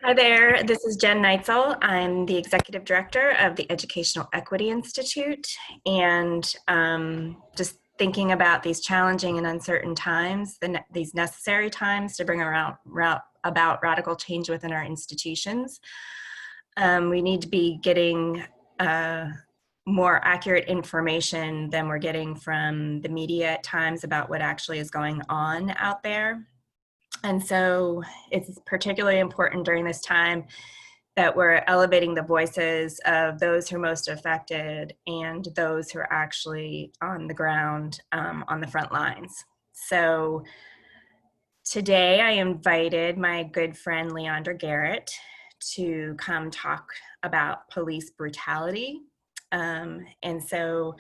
Hi there, this is Jen Neitzel. I'm the Executive Director of the Educational Equity Institute, and just thinking about these challenging and uncertain times, these necessary times to bring about radical change within our institutions. We need to be getting more accurate information than we're getting from the media at times about what actually is going on out there. And so it's particularly important during this time that we're elevating the voices of those who are most affected and those who are actually on the ground, on the front lines. So today I invited my good friend Leondra Garrett to come talk about police brutality. And so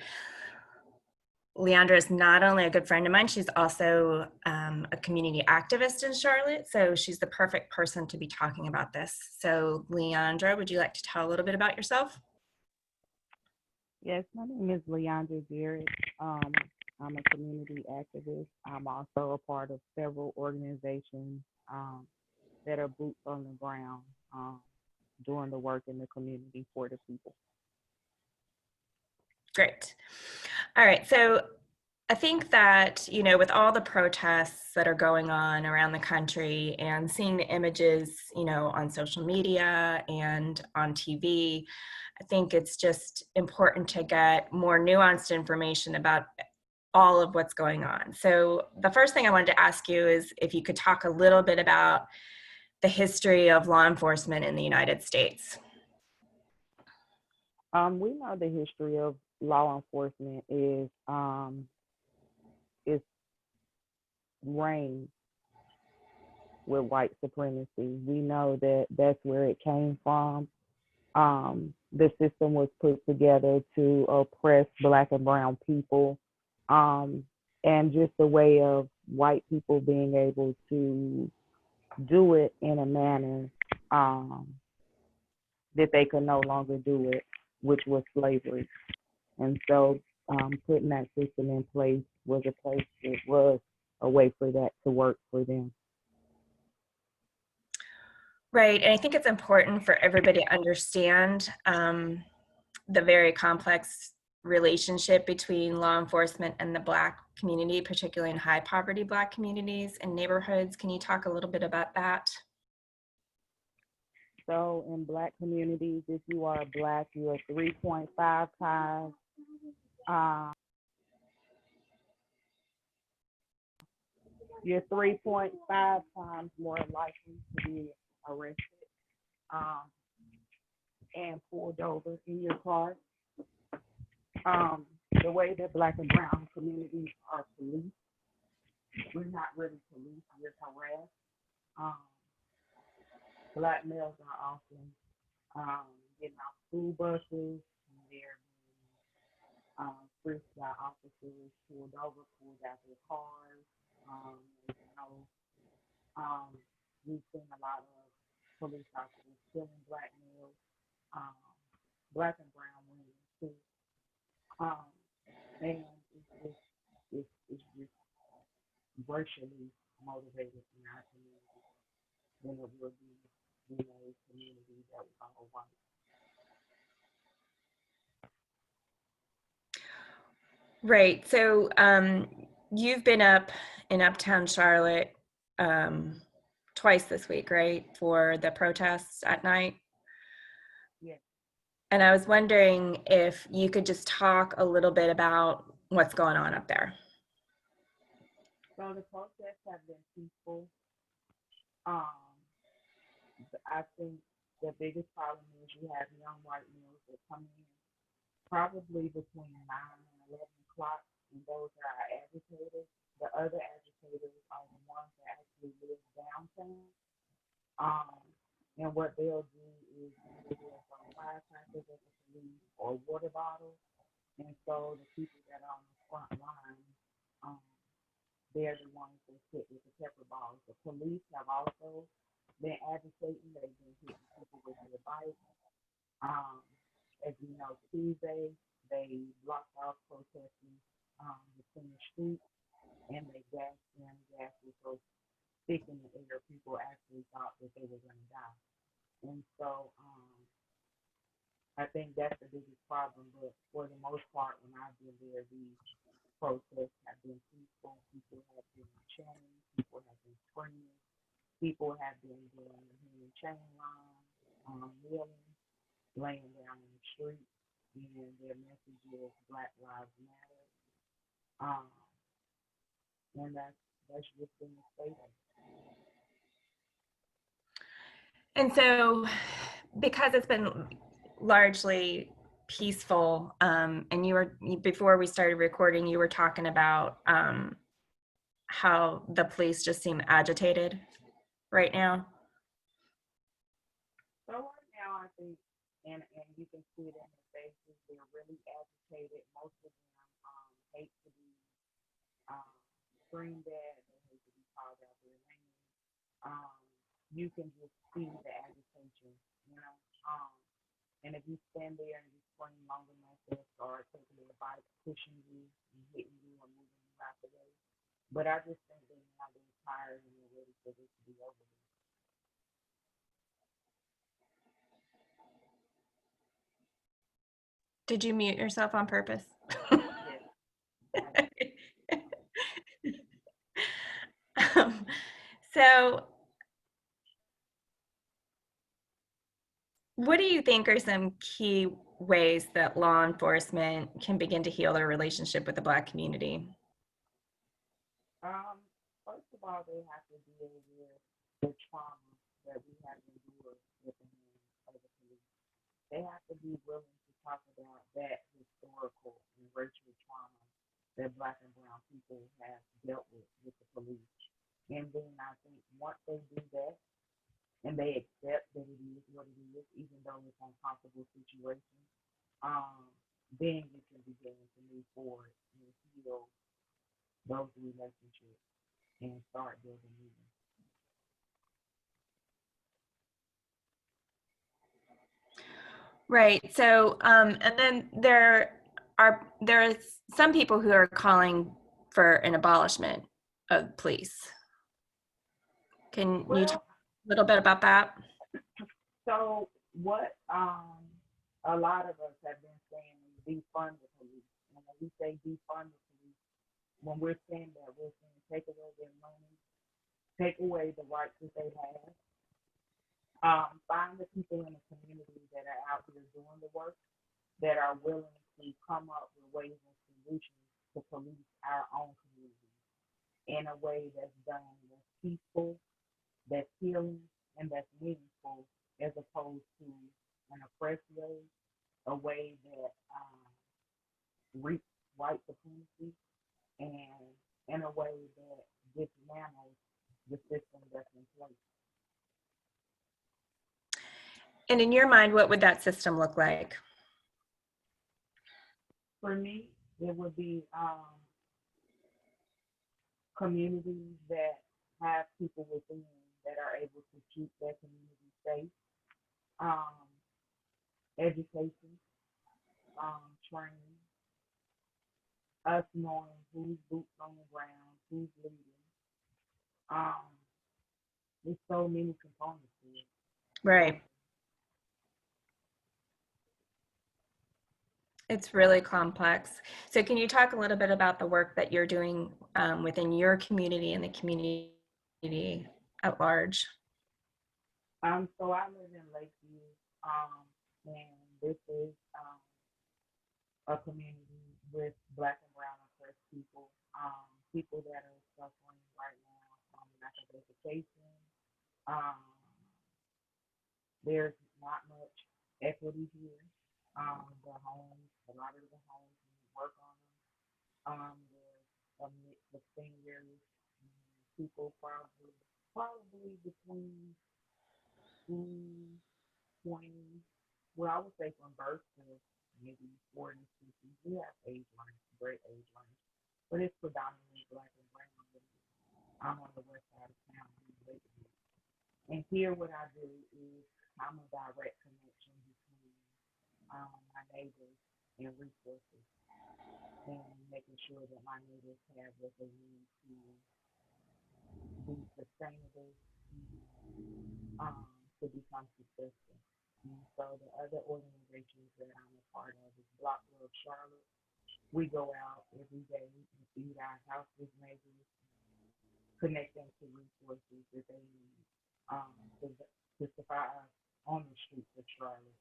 Leondra is not only a good friend of mine, she's also a community activist in Charlotte. So she's the perfect person to be talking about this. So Leondra, would you like to tell a little bit about yourself? Yes, my name is Leondra Garrett. Um, I'm a community activist. I'm also a part of several organizations that are boots on the ground, doing the work in the community for the people. Great. All right. So I think that, with all the protests that are going on around the country and seeing the images, on social media and on TV, I think it's just important to get more nuanced information about all of what's going on. So the first thing I wanted to ask you is if you could talk a little bit about the history of law enforcement in the United States. We know the history of law enforcement is reigned with white supremacy. We know that that's where it came from. The system was put together to oppress Black and Brown people, um, and just a way of white people being able to do it in a manner um, that they could no longer do it, which was slavery. And so putting that system in place was a place that was a way for that to work for them. Right. And I think it's important for everybody to understand the very complex relationship between law enforcement and the Black community, particularly in high poverty Black communities and neighborhoods. Can you talk a little bit about that? So in Black communities, if you are Black, you are 3.5 times uh, you're 3.5 times more likely to be arrested um, and pulled over in your car. The way that Black and Brown communities are policed, we're not really policed, we're harassed. Um, Black males are often getting off school buses, and they're being frisked by officers, pulled over, pulled out their cars. You know, um, we've seen a lot of police officers killing Black males, um, Black and Brown women too. Um, and it's just racially motivated in our community than it would be in a community that was all white. Right. So you've been up in Uptown Charlotte twice this week, right, for the protests at night? Yes. And I was wondering if you could just talk a little bit about what's going on up there. So the protests have been peaceful. Um, I think the biggest problem is you have young white males that come in probably between 9 and 11 o'clock, and those are our agitators. The other agitators are the ones that actually live downtown. Um, and what they'll do is either they'll throw firecrackers at the police or water bottles. And so the people that are on the front line, um, they're the ones that hit with the pepper balls. The police have also been agitating. They've been hitting people with their bikes. Um, as you know, Tuesday they blocked off protesting between the streets, and they gassed them. Gas was so thick in the air, people actually thought that they were going to die. I think that's the biggest problem. But for the most part, when I've been there, these protests have been peaceful. People have been chanting. People have been screaming. People have been doing the human chain line, kneeling, laying down in the street, and their message is Black Lives Matter. Um, and that's just been the statement. And so, because it's been largely peaceful, and before we started recording, you were talking about how the police just seem agitated right now. So right now, I think, and you can see it in their faces, they're really agitated. Most of them hate to be um, screamed at. They hate to be called out their name. Um, you can just see the agitation, you know. Um, and if you stand there and you scream long enough, they'll start taking their bike, pushing you and hitting you or moving you out the way. But I just think that now they're tired and they're ready for this to be over. Did you mute yourself on purpose? Yes. um, so, what do you think are some key ways that law enforcement can begin to heal their relationship with the Black community? First of all, they have to deal with the trauma that we have endured with the hands of the police. They have to be willing to talk about that historical and racial trauma that Black and Brown people have dealt with the police. And then I think once they do that and they accept that it is what it is, even though it's an uncomfortable situation, then you can begin to move forward and heal those relationships and start building new ones. Right. So, and then there is some people who are calling for an abolishment of police. Can you talk Well, a little bit about that? so what a lot of us have been saying is defund the police. And when we say defund the police, when we're saying that, we're saying take away their money, take away the rights that they have, find the people in the community that are out here doing the work, that are willing to come up with ways and solutions to police our own community in a way that's done that's peaceful, that's healing, and that's meaningful, as opposed to an oppressed way, a way that reaps white supremacy, and in a way that dismantles the system that's in place. And in your mind, what would that system look like? For me, it would be communities that have people within that are able to keep their community safe, um, education, training, us knowing who's boots on the ground, who's leading. Um, there's so many components to it. Right. It's really complex. So can you talk a little bit about the work that you're doing within your community and the community at large? So I live in Lakeview, and this is a community with Black and Brown oppressed people, people that are suffering right now from lack of education. Um, there's not much equity here. The homes, a lot of the homes, we work on them. There's a mix of seniors, people probably between 20, well, I would say from birth to maybe 40, 50. We have age range, great age range, but it's predominantly Black and Brown. I'm on the west side of town in Lakeview. And here, what I do is I'm a direct connection between my neighbors and resources, and making sure that my neighbors have what they need to be sustainable, to become successful. And so the other organizations that I'm a part of is Block Love Charlotte. We go out every day and feed our houseless neighbors, connect them to resources that they need to, survive on the streets of Charlotte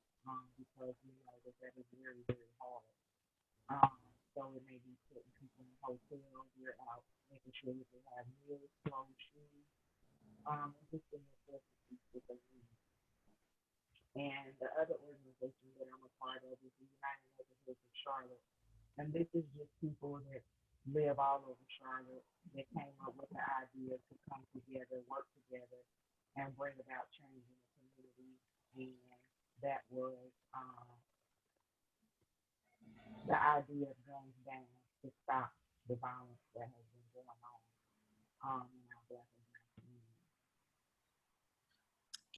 because we know that that is very, very hard. Um, so it may be putting people in hotels, we're out making sure that they have meals, clothes, shoes, and just the necessities that they need. And the other organization that I'm a part of is the United Neighborhoods of Charlotte. And this is just people that live all over Charlotte that came up with the idea to come together, work together, and bring about change in the community. And that was the idea of guns down to stop the violence that has been going on in our Black and Brown community.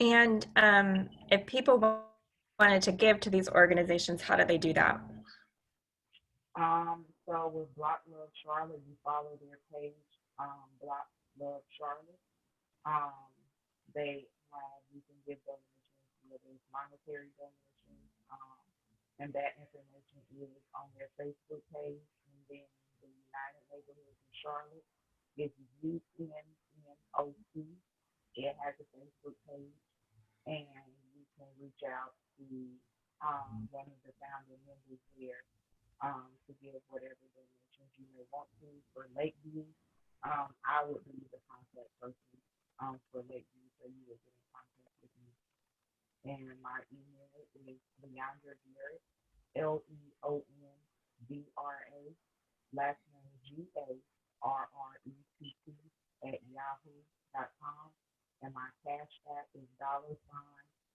And if people wanted to give to these organizations, how do they do that? So with Block Love Charlotte, you follow their page, Block Love Charlotte. Um, they you can give donations, whether it's monetary donations, and that information is on their Facebook page. And then the United Neighborhoods in Charlotte is UNNOC. It has a Facebook page, and you can reach out to one of the founder members there to give whatever donations you may want to. For Lakeview, I would be the contact person for Lakeview, so you would get in contact with me. And my email is Leondra Garrett, Leondra, last name Garrett at yahoo.com. And my cash app is $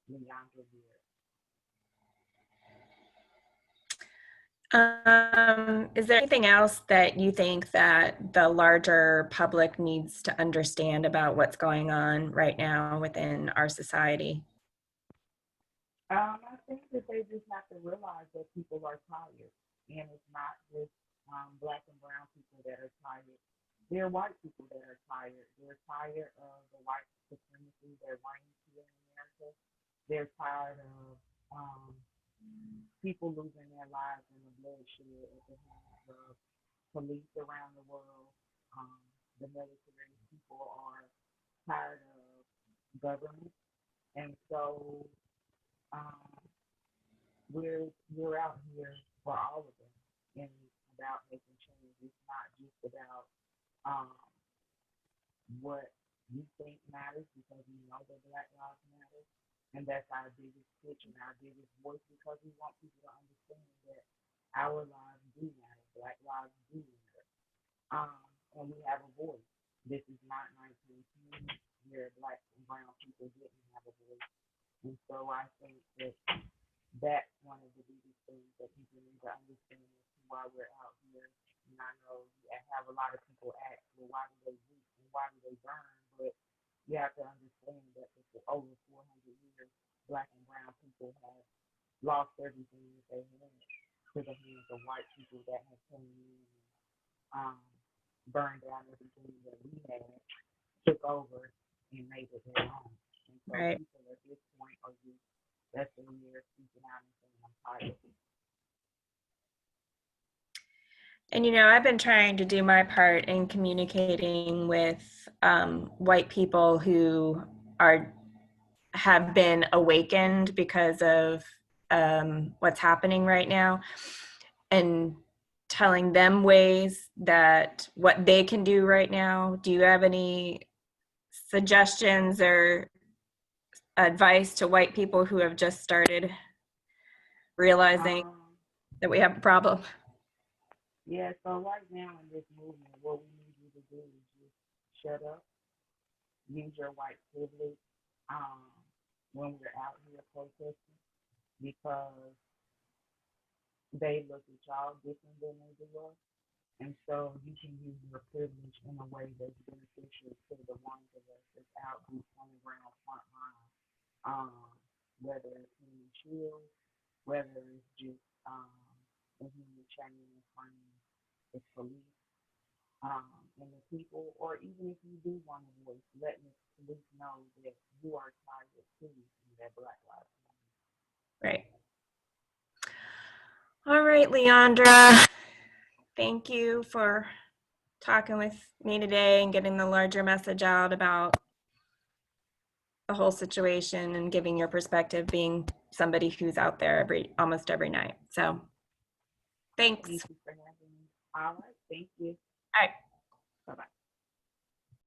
Leondra Garrett. Is there anything else that you think that the larger public needs to understand about what's going on right now within our society? I think that they just have to realize that people are tired, and it's not just Black and brown people that are tired. There are white people that are tired. They're tired of the white supremacy that reigns here in America. They're tired of people losing their lives in the bloodshed at the hands of police around the world. Um, the military people are tired of government, and so um, we're out here for all of them, and about making change. It's not just about um, what we think matters because we know that Black lives matter, and that's our biggest pitch and our biggest voice because we want people to understand that our lives do matter, Black lives do matter, and we have a voice. This is not 1920 where Black and brown people didn't have a voice, and so I think that that's one of the biggest things that people need to understand as to why we're out here. And I know I have a lot of people ask, well, why do they weep and why do they burn? But you have to understand that for over 400 years, Black and brown people have lost everything that they had to the hands of white people that have come in and um, burned down everything that we had, took over, and made it their own. And so Right. people at this point are just that's the year speaking out and saying I'm tired. And I've been trying to do my part in communicating with white people who have been awakened because of what's happening right now, and telling them ways that what they can do right now. Do you have any suggestions or advice to white people who have just started realizing Um, that we have a problem? yeah, so right now in this movement, what we need you to do is just shut up, use your white privilege um, when we're out here protesting because they look at y'all different than they do us. And so you can use your privilege in a way that's beneficial to the ones of us that's out boots on the ground front line. Whether it's human shield, whether it's just a human chain in front of the police and the people, or even if you do want a voice, letting the police know that you are tired too and that Black Lives Matter. right, Leondra. Thank you for talking with me today and getting the larger message out about the whole situation and giving your perspective, being somebody who's out there almost every night. So thanks. Thank you for having me. All right. Thank you. All right. Bye-bye.